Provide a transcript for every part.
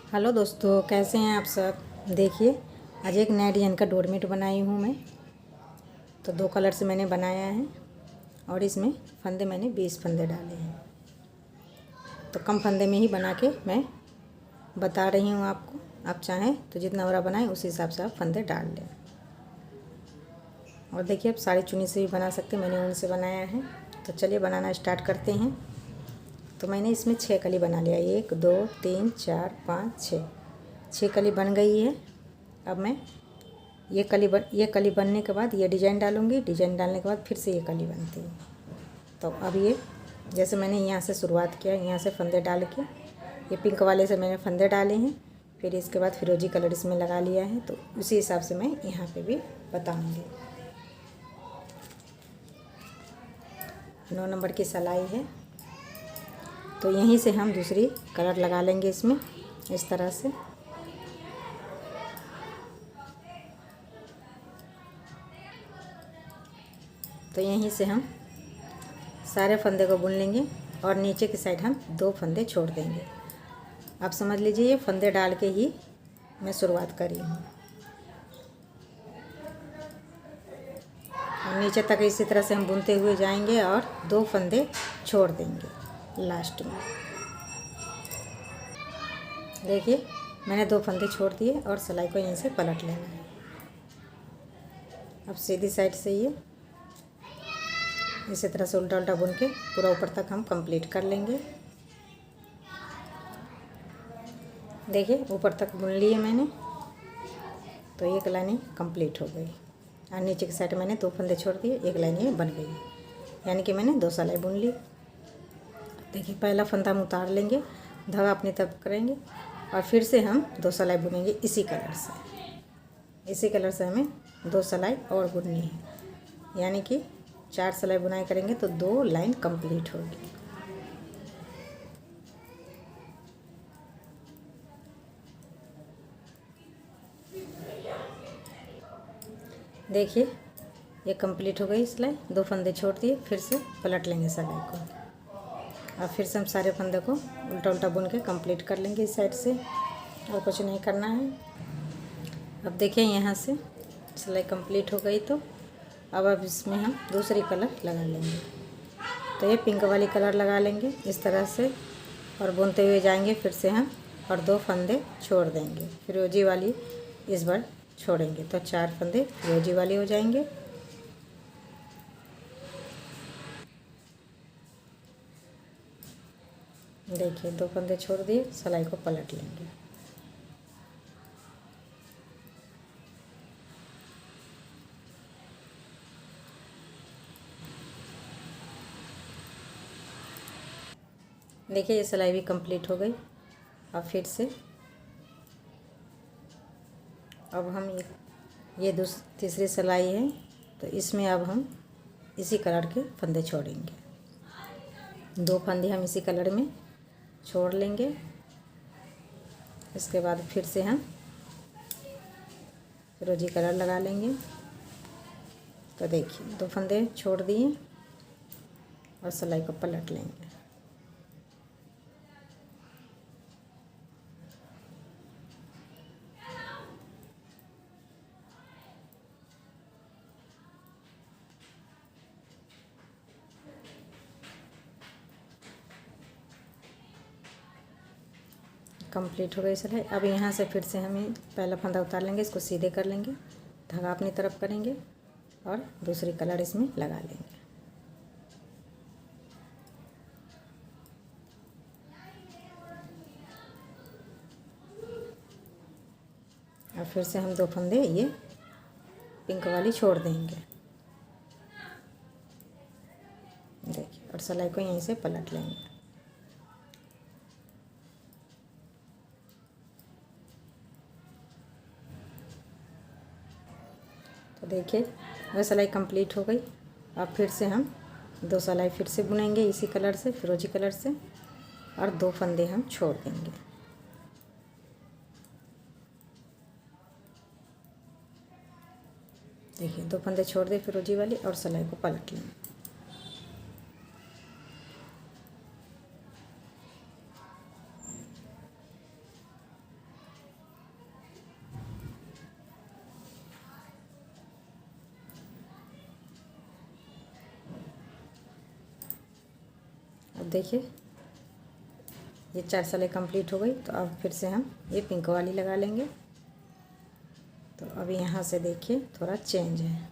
Hello दोस्तों, कैसे हैं आप सब। देखिए, आज एक नया डिज़ाइन का डोरमेट बनाई हूँ मैं। तो 2 कलर से मैंने बनाया है और इसमें फंदे मैंने 20 फंदे डाले हैं। तो कम फंदे में ही बना के मैं बता रही हूँ आपको। आप चाहें तो जितना बड़ा बनाएं उस हिसाब से आप फंदे डाल लें। और देखिए, आप साड़ी चुन्नी से भी बना सकते हैं, मैंने ऊन से बनाया है। तो चलिए बनाना स्टार्ट करते हैं। तो मैंने इसमें 6 कली बना लिया। 1 2 3 4 5 6 कली बन गई है। अब मैं ये कली बनने के बाद ये डिज़ाइन डालूँगी। डिज़ाइन डालने के बाद फिर से ये कली बनती है। तो अब ये जैसे मैंने यहाँ से शुरुआत किया, यहाँ से फंदे डाल के ये पिंक वाले से मैंने फंदे डाले हैं। फिर इसके बाद फिरोजी कलर इसमें लगा लिया है। तो उसी हिसाब से मैं यहाँ पे भी बताऊँगी। 9 नंबर की सिलाई है। तो यहीं से हम दूसरी कलर लगा लेंगे इसमें, इस तरह से। तो यहीं से हम सारे फंदे को बुन लेंगे और नीचे की साइड हम 2 फंदे छोड़ देंगे। आप समझ लीजिए, ये फंदे डाल के ही मैं शुरुआत करी हूँ। और नीचे तक इसी तरह से हम बुनते हुए जाएंगे और 2 फंदे छोड़ देंगे लास्ट में। देखिए, मैंने 2 फंदे छोड़ दिए और सिलाई को यहीं से पलट लेना है। अब सीधी साइड से ये इसी तरह से उल्टा उल्टा बुन के पूरा ऊपर तक हम कंप्लीट कर लेंगे। देखिए, ऊपर तक बुन लिए मैंने। तो एक लाइन कंप्लीट हो गई और नीचे की साइड मैंने 2 फंदे छोड़ दिए, एक लाइन ये बन गई। यानी कि मैंने 2 सिलाई बुन ली। देखिए, पहला फंदा हम उतार लेंगे, धागा अपनी तरफ करेंगे और फिर से हम 2 सिलाई बुनेंगे इसी कलर से। इसी कलर से हमें 2 सिलाई और बुननी है। यानी कि 4 सिलाई बुनाई करेंगे तो 2 लाइन कंप्लीट होगी। देखिए, ये कंप्लीट हो गई सिलाई। 2 फंदे छोड़ दिए, फिर से पलट लेंगे सिलाई को और फिर से हम सारे फंदे को उल्टा उल्टा बुन के कंप्लीट कर लेंगे इस साइड से। और कुछ नहीं करना है। अब देखिए, यहाँ से सिलाई कंप्लीट हो गई। तो अब इसमें हम दूसरी कलर लगा लेंगे। तो ये पिंक वाली कलर लगा लेंगे इस तरह से और बुनते हुए जाएंगे। फिर से हम और 2 फंदे छोड़ देंगे। फिरोजी वाली इस बार छोड़ेंगे तो 4 फंदे फिरोजी वाले हो जाएंगे। देखिए, 2 फंदे छोड़ दिए, सिलाई को पलट लेंगे। देखिए, ये सिलाई भी कंप्लीट हो गई। अब फिर से अब हम ये तीसरी सिलाई है। तो इसमें अब हम इसी कलर के फंदे छोड़ेंगे। 2 फंदे हम इसी कलर में छोड़ लेंगे। इसके बाद फिर से हम फिरोजी कलर लगा लेंगे। तो देखिए, 2 फंदे छोड़ दिए और सिलाई को पलट लेंगे। कंप्लीट हो गई सिलाई। अब यहाँ से फिर से हमें पहला फंदा उतार लेंगे, इसको सीधे कर लेंगे, धागा अपनी तरफ करेंगे और दूसरी कलर इसमें लगा लेंगे। और फिर से हम 2 फंदे ये पिंक वाली छोड़ देंगे। देखिए, और सिलाई को यहीं से पलट लेंगे। तो देखिए, वह सिलाई कंप्लीट हो गई। अब फिर से हम 2 सिलाई फिर से बुनेंगे इसी कलर से, फिरोजी कलर से, और 2 फंदे हम छोड़ देंगे। देखिए, 2 फंदे छोड़ दे फिरोजी वाली और सिलाई को पलट लेंगे। अब देखिए ये 4 सिलाई कंप्लीट हो गई। तो अब फिर से हम ये पिंक वाली लगा लेंगे। तो अब यहाँ से देखिए थोड़ा चेंज है।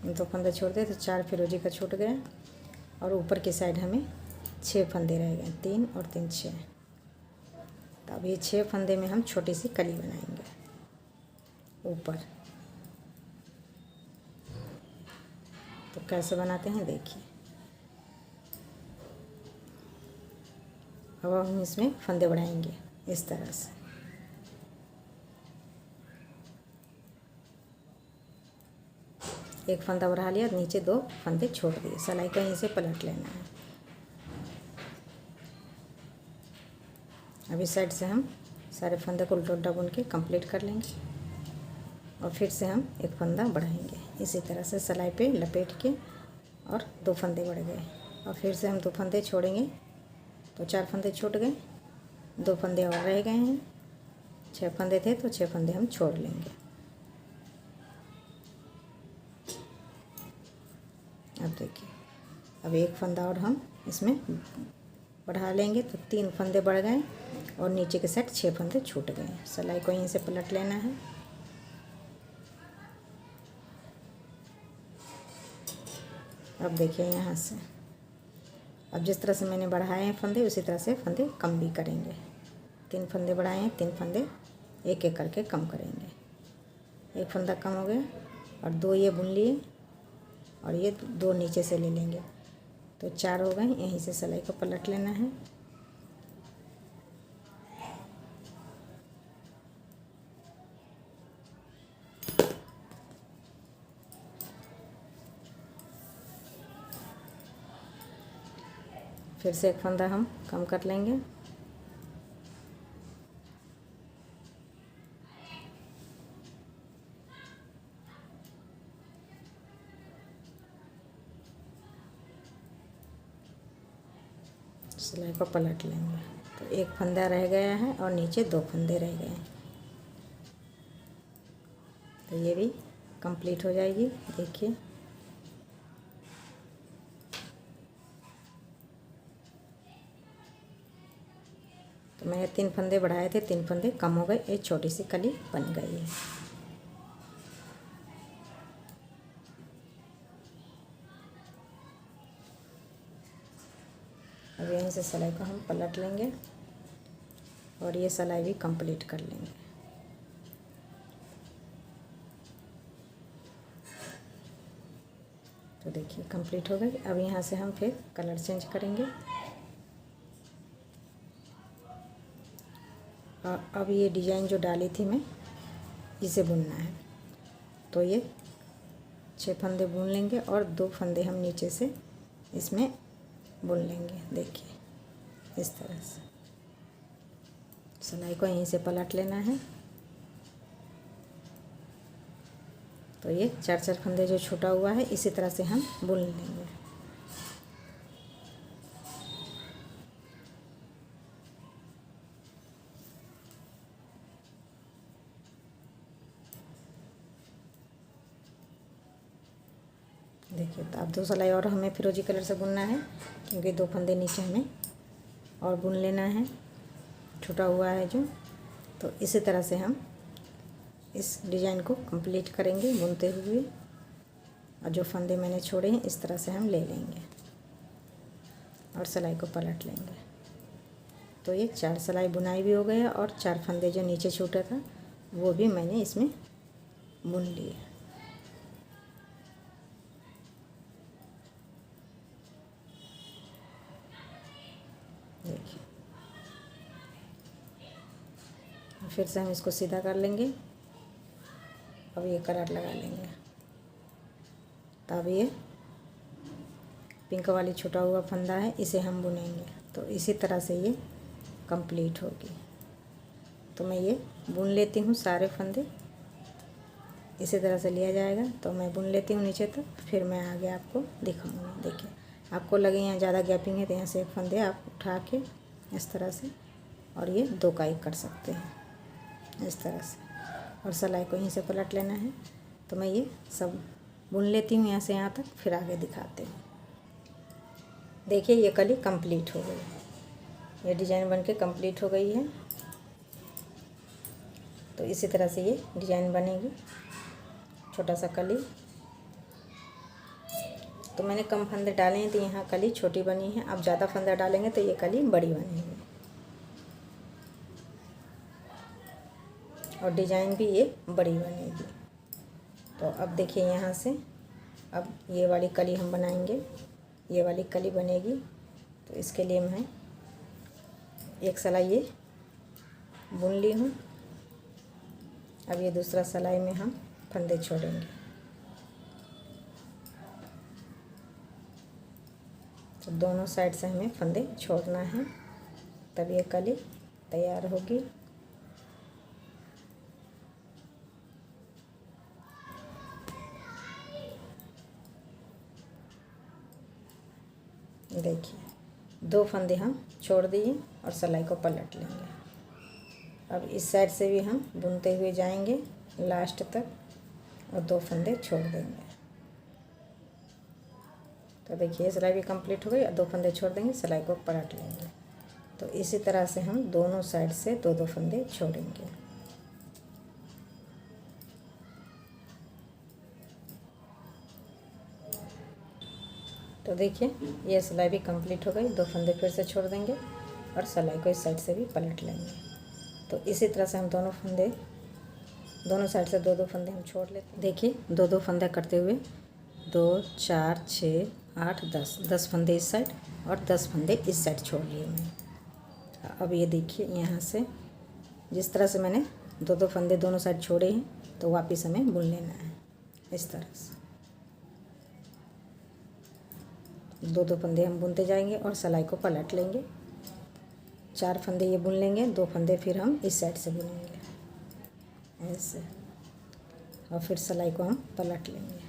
तो फंदे छोड़ दे तो 4 फिरोजी का छूट गया और ऊपर की साइड हमें 6 फंदे रह गए, 3 और 3 6। तो अब ये 6 फंदे में हम छोटी सी कली बनाएंगे ऊपर। तो कैसे बनाते हैं देखिए। अब हम इसमें फंदे बढ़ाएंगे इस तरह से। एक फंदा बढ़ा लिया, नीचे 2 फंदे छोड़ दिए। सिलाई को यहीं से पलट लेना है। अब इस साइड से हम सारे फंदे को उल्टा उल्टा बुन के कंप्लीट कर लेंगे और फिर से हम एक फंदा बढ़ाएंगे इसी तरह से सिलाई पे लपेट के। और 2 फंदे बढ़ गए और फिर से हम 2 फंदे छोड़ेंगे। तो 4 फंदे छूट गए, 2 फंदे और रह गए हैं। 6 फंदे थे तो 6 फंदे हम छोड़ लेंगे। अब देखिए अब एक फंदा और हम इसमें बढ़ा लेंगे। तो 3 फंदे बढ़ गए और नीचे के साइड 6 फंदे छूट गए। सिलाई को यहीं से पलट लेना है। अब देखिए यहाँ से अब जिस तरह से मैंने बढ़ाए हैं फंदे उसी तरह से फंदे कम भी करेंगे। 3 फंदे बढ़ाए हैं, 3 फंदे एक एक करके कम करेंगे। एक फंदा कम हो गया और 2 ये बुन लिए और ये 2 नीचे से ले लेंगे। तो 4 हो गए। यहीं से सिलाई को पलट लेना है। फिर से एक फंदा हम कम कर लेंगे। सिलाई को पलट लेंगे। तो एक फंदा रह गया है और नीचे 2 फंदे रह गए हैं। तो ये भी कंप्लीट हो जाएगी। देखिए तो मैंने 3 फंदे बढ़ाए थे, 3 फंदे कम हो गए, एक छोटी सी कली बन गई है। अब यहीं से सिलाई को हम पलट लेंगे और ये सिलाई भी कंप्लीट कर लेंगे। तो देखिए कंप्लीट हो गई। अब यहाँ से हम फिर कलर चेंज करेंगे। और अब ये डिज़ाइन जो डाली थी मैं इसे बुनना है। तो ये 6 फंदे बुन लेंगे और 2 फंदे हम नीचे से इसमें बुन लेंगे। देखिए इस तरह से सिलाई को यहीं से पलट लेना है। तो ये 4 फंदे जो छूटा हुआ है इसी तरह से हम बुन लेंगे। देखिए तो अब 2 सिलाई और हमें फिरोजी कलर से बुनना है क्योंकि 2 फंदे नीचे हमें और बुन लेना है, छूटा हुआ है जो। तो इसी तरह से हम इस डिज़ाइन को कंप्लीट करेंगे बुनते हुए। और जो फंदे मैंने छोड़े हैं इस तरह से हम ले लेंगे और सिलाई को पलट लेंगे। तो ये 4 सिलाई बुनाई भी हो गया और 4 फंदे जो नीचे छूटा था वो भी मैंने इसमें बुन लिए। देखिए फिर से हम इसको सीधा कर लेंगे। अब ये कलर लगा लेंगे। तब ये पिंक वाली छूटा हुआ फंदा है इसे हम बुनेंगे। तो इसी तरह से ये कंप्लीट होगी। तो मैं ये बुन लेती हूँ सारे फंदे, इसी तरह से लिया जाएगा। तो मैं बुन लेती हूँ नीचे तक, फिर मैं आगे आपको दिखाऊंगी। देखिए आपको लगे यहाँ ज़्यादा गैपिंग है तो यहाँ से एक फंदे आप उठा के इस तरह से और ये 2 का 1 कर सकते हैं इस तरह से। और सिलाई को यहीं से पलट लेना है तो मैं ये सब बुन लेती हूँ यहाँ से यहाँ तक, फिर आगे दिखाते हैं। देखिए ये कली कंप्लीट हो गई, ये डिज़ाइन बन के कंप्लीट हो गई है। तो इसी तरह से ये डिज़ाइन बनेगी, छोटा सा कली। तो मैंने कम फंदे डाले हैं तो यहाँ कली छोटी बनी है। आप ज़्यादा फंदा डालेंगे तो ये कली बड़ी बनेगी और डिज़ाइन भी ये बड़ी बनेगी। तो अब देखिए यहाँ से अब ये वाली कली हम बनाएंगे, ये वाली कली बनेगी। तो इसके लिए मैं एक सिलाई ये बुन ली हूँ। अब ये दूसरा सिलाई में हम फंदे छोड़ेंगे। तो दोनों साइड से हमें फंदे छोड़ना है, तब ये कली तैयार होगी। देखिए 2 फंदे हम छोड़ दिए और सिलाई को पलट लेंगे। अब इस साइड से भी हम बुनते हुए जाएंगे लास्ट तक और 2 फंदे छोड़ देंगे। तो देखिए सिलाई भी कंप्लीट हो गई और 2 फंदे छोड़ देंगे, सिलाई को पलट लेंगे। तो इसी तरह से हम दोनों साइड से 2-2 फंदे छोड़ेंगे। तो देखिए ये सिलाई भी कंप्लीट हो गई, 2 फंदे फिर से छोड़ देंगे और सिलाई को इस साइड से भी पलट लेंगे। तो इसी तरह से हम दोनों साइड से 2-2 फंदे हम छोड़ लेते हैं। देखिए 2-2 फंदे करते हुए 2 4 6 8 10 फंदे इस साइड और 10 फंदे इस साइड छोड़ लिए मैं। अब ये देखिए यहाँ से जिस तरह से मैंने 2-2 फंदे दोनों साइड छोड़े हैं तो वापस हमें बुन लेना है इस तरह से। 2-2 फंदे हम बुनते जाएंगे और सिलाई को पलट लेंगे। 4 फंदे ये बुन लेंगे, 2 फंदे फिर हम इस साइड से बुनेंगे ऐसे, और फिर सिलाई को हम पलट लेंगे।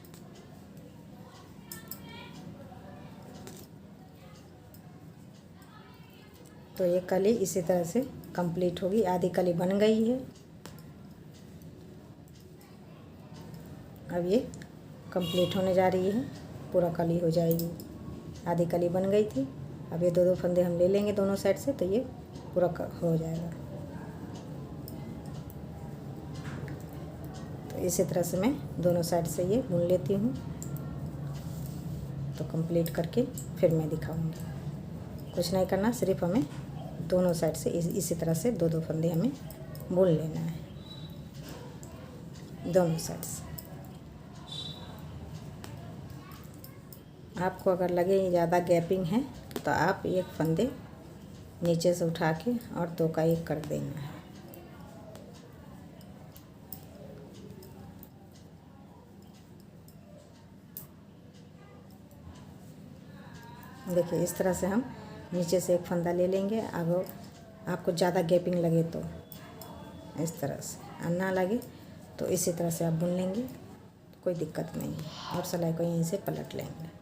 तो ये कली इसी तरह से कंप्लीट होगी। आधी कली बन गई है। अब ये कंप्लीट होने जा रही है, पूरा कली हो जाएगी। आधी कली बन गई थी। अब ये 2-2 फंदे हम ले लेंगे दोनों साइड से, तो ये पूरा हो जाएगा। तो इसी तरह से मैं दोनों साइड से ये बुन लेती हूँ। तो कंप्लीट करके फिर मैं दिखाऊंगी। कुछ नहीं करना, सिर्फ हमें दोनों साइड से इसी तरह से 2-2 फंदे हमें बुन लेना है दोनों साइड से। आपको अगर लगे ज़्यादा गैपिंग है तो आप एक फंदे नीचे से उठा के और 2 का 1 कर देना है। देखिए इस तरह से हम नीचे से एक फंदा ले लेंगे। अगर आपको ज़्यादा गैपिंग लगे तो इस तरह से, और ना लगे तो इसी तरह से आप बुन लेंगे, कोई दिक्कत नहीं है। और सिलाई को यहीं से पलट लेंगे।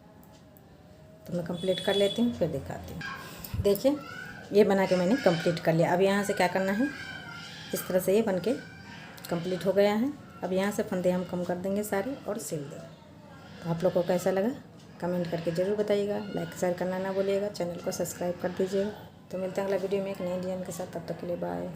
तो मैं कंप्लीट कर लेती हूँ, फिर दिखाती हूँ। देखिए ये बना के मैंने कंप्लीट कर लिया। अब यहाँ से क्या करना है, इस तरह से ये बन के कंप्लीट हो गया है। अब यहाँ से फंदे हम कम कर देंगे सारे और सिल देंगे। तो आप लोग को कैसा लगा कमेंट करके ज़रूर बताइएगा। लाइक शेयर करना ना भूलिएगा, चैनल को सब्सक्राइब कर दीजिएगा। तो मिलते हैं अगला वीडियो में एक नए डिज़ाइन के साथ। तब तक के लिए बाय।